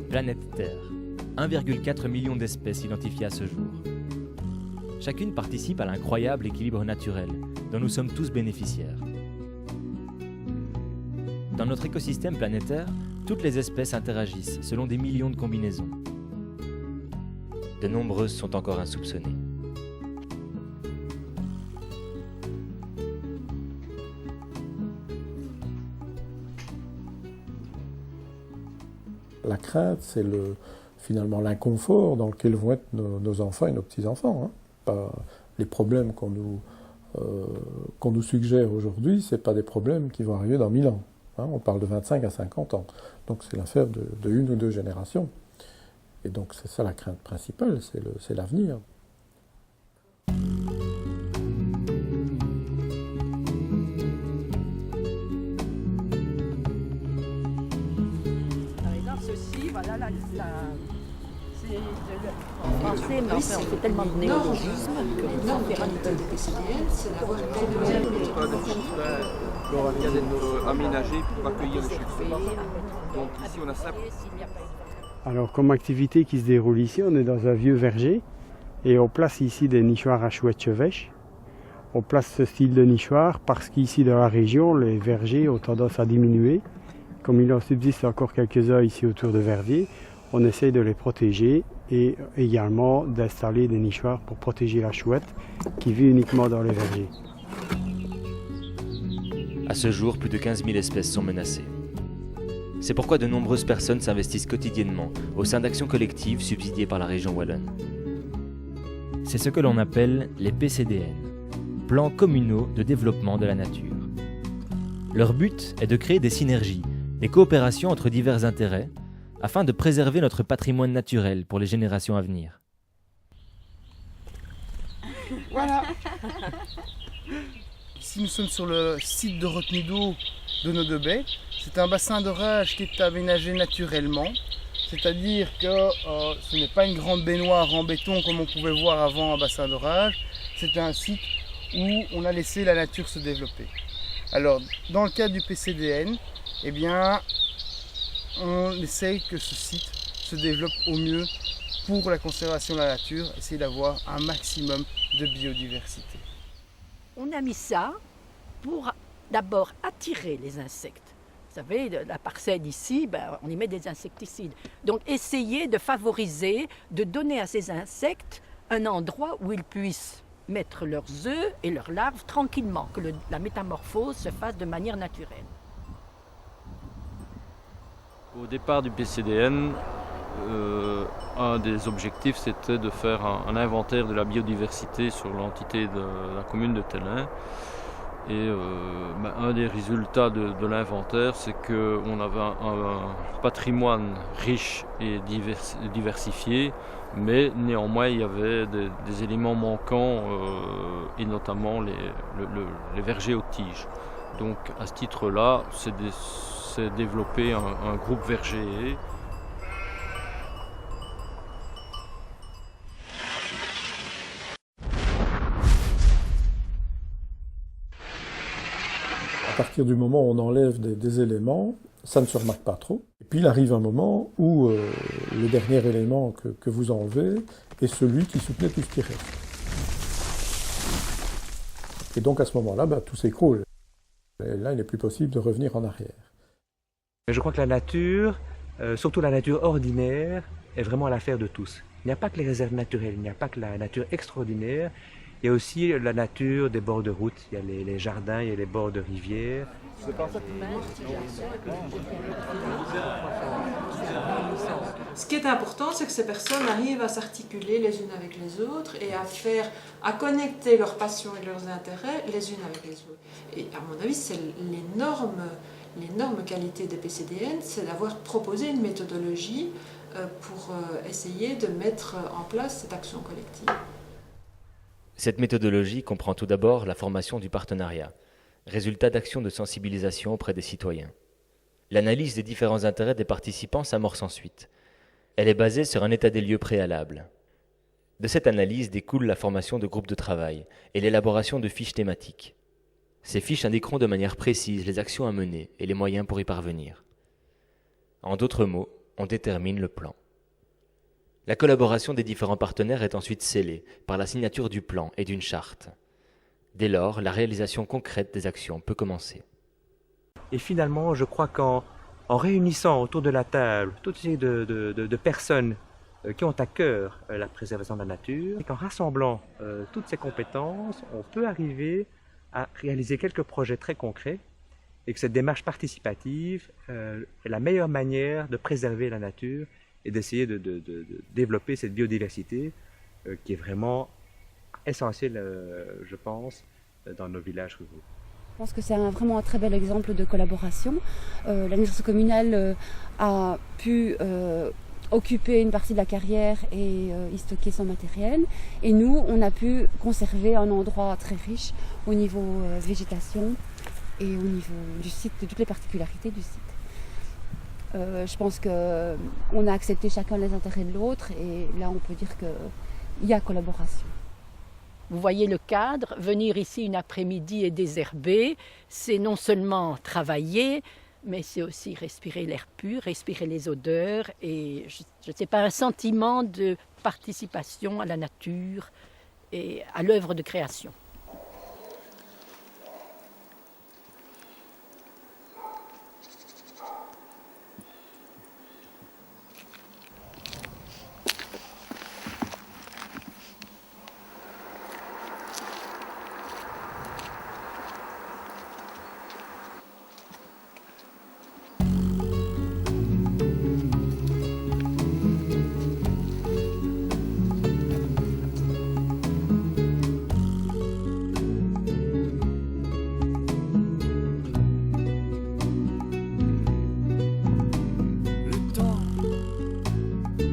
Planète Terre. 1,4 million d'espèces identifiées à ce jour. Chacune participe à l'incroyable équilibre naturel dont nous sommes tous bénéficiaires. Dans notre écosystème planétaire, toutes les espèces interagissent selon des millions de combinaisons. De nombreuses sont encore insoupçonnées. La crainte, c'est finalement l'inconfort dans lequel vont être nos enfants et nos petits-enfants. Hein. Pas les problèmes qu'on nous suggère aujourd'hui, ce n'est pas des problèmes qui vont arriver dans 1000 ans. Hein. On parle de 25 à 50 ans. Donc c'est l'affaire de une ou deux générations. Et donc c'est ça la crainte principale, c'est l'avenir. Voilà, c'est en français, mais enfin, on fait tellement de néologismes que non, le qualité du PCDN, c'est d'avoir il y a des aménagés pour accueillir les chèvres. Donc ici on a ça. Alors comme activité qui se déroule ici, on est dans un vieux verger et on place ici des nichoirs à chouettes chevêches. On place ce style de nichoir parce qu'ici dans la région, les vergers ont tendance à diminuer. Comme il en subsiste encore quelques-uns ici autour de Verviers, on essaye de les protéger et également d'installer des nichoirs pour protéger la chouette qui vit uniquement dans les vergers. À ce jour, plus de 15 000 espèces sont menacées. C'est pourquoi de nombreuses personnes s'investissent quotidiennement au sein d'actions collectives subsidiées par la région wallonne. C'est ce que l'on appelle les PCDN, plans communaux de développement de la nature. Leur but est de créer des synergies, des coopérations entre divers intérêts, afin de préserver notre patrimoine naturel pour les générations à venir. Voilà. Ici nous sommes sur le site de retenue d'eau de nos deux baies. C'est un bassin d'orage qui est aménagé naturellement, c'est-à-dire que ce n'est pas une grande baignoire en béton comme on pouvait voir avant un bassin d'orage, c'est un site où on a laissé la nature se développer. Alors, dans le cadre du PCDN, eh bien, on essaye que ce site se développe au mieux pour la conservation de la nature, essayer d'avoir un maximum de biodiversité. On a mis ça pour d'abord attirer les insectes. Vous savez, la parcelle ici, on y met des insecticides. Donc essayer de favoriser, de donner à ces insectes un endroit où ils puissent mettre leurs œufs et leurs larves tranquillement, que la métamorphose se fasse de manière naturelle. Au départ du PCDN, un des objectifs c'était de faire un inventaire de la biodiversité sur l'entité de la commune de Tellin. Et un des résultats de l'inventaire, c'est qu'on avait un patrimoine riche et diversifié, mais néanmoins il y avait des éléments manquants, et notamment les vergers aux tiges. Donc à ce titre-là, c'est développé un groupe verger. À partir du moment où on enlève des éléments, ça ne se remarque pas trop. Et puis il arrive un moment où le dernier élément que vous enlevez est celui qui soutenait tout ce qui reste. Et donc à ce moment-là, tout s'écroule. Et là, il n'est plus possible de revenir en arrière. Je crois que la nature, surtout la nature ordinaire, est vraiment à l'affaire de tous. Il n'y a pas que les réserves naturelles, il n'y a pas que la nature extraordinaire, il y a aussi la nature des bords de route, il y a les jardins, il y a les bords de rivières. Ce qui est important, c'est que ces personnes arrivent à s'articuler les unes avec les autres et à connecter leurs passions et leurs intérêts les unes avec les autres. Et à mon avis, c'est l'énorme qualité des PCDN, c'est d'avoir proposé une méthodologie pour essayer de mettre en place cette action collective. Cette méthodologie comprend tout d'abord la formation du partenariat, résultat d'actions de sensibilisation auprès des citoyens. L'analyse des différents intérêts des participants s'amorce ensuite. Elle est basée sur un état des lieux préalable. De cette analyse découle la formation de groupes de travail et l'élaboration de fiches thématiques. Ces fiches indiqueront de manière précise les actions à mener et les moyens pour y parvenir. En d'autres mots, on détermine le plan. La collaboration des différents partenaires est ensuite scellée par la signature du plan et d'une charte. Dès lors, la réalisation concrète des actions peut commencer. Et finalement, je crois qu'en réunissant autour de la table toutes ces de personnes qui ont à cœur la préservation de la nature, et qu'en rassemblant toutes ces compétences, on peut arriver à réaliser quelques projets très concrets et que cette démarche participative est la meilleure manière de préserver la nature et d'essayer de développer cette biodiversité qui est vraiment essentielle, je pense, dans nos villages ruraux. Je pense que c'est vraiment un très bel exemple de collaboration. L'administration communale a pu occuper une partie de la carrière et y stocker son matériel. Et nous, on a pu conserver un endroit très riche au niveau végétation et au niveau du site, de toutes les particularités du site. Je pense qu'on a accepté chacun les intérêts de l'autre et là, on peut dire qu'il y a collaboration. Vous voyez le cadre, venir ici une après-midi et désherber, c'est non seulement travailler, mais c'est aussi respirer l'air pur, respirer les odeurs et, je ne sais pas, un sentiment de participation à la nature et à l'œuvre de création.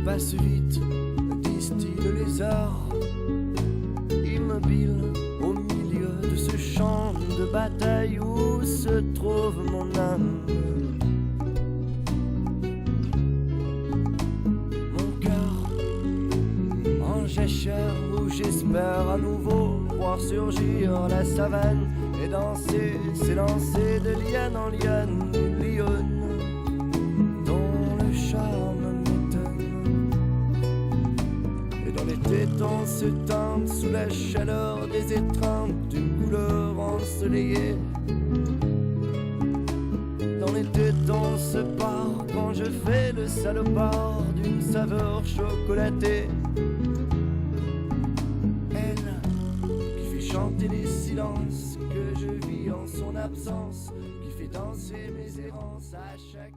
Passe vite, distille les arts, immobile au milieu de ce champ de bataille où se trouve mon âme. Mon cœur en jachère où j'espère à nouveau voir surgir la savane et danser, s'élancer de liane en liane, une lionne dont le charme on se teinte sous la chaleur des étreintes d'une couleur ensoleillée. Dans les têtes on se part quand je fais le salopard d'une saveur chocolatée. Elle qui fait chanter les silences que je vis en son absence, qui fait danser mes errances à chaque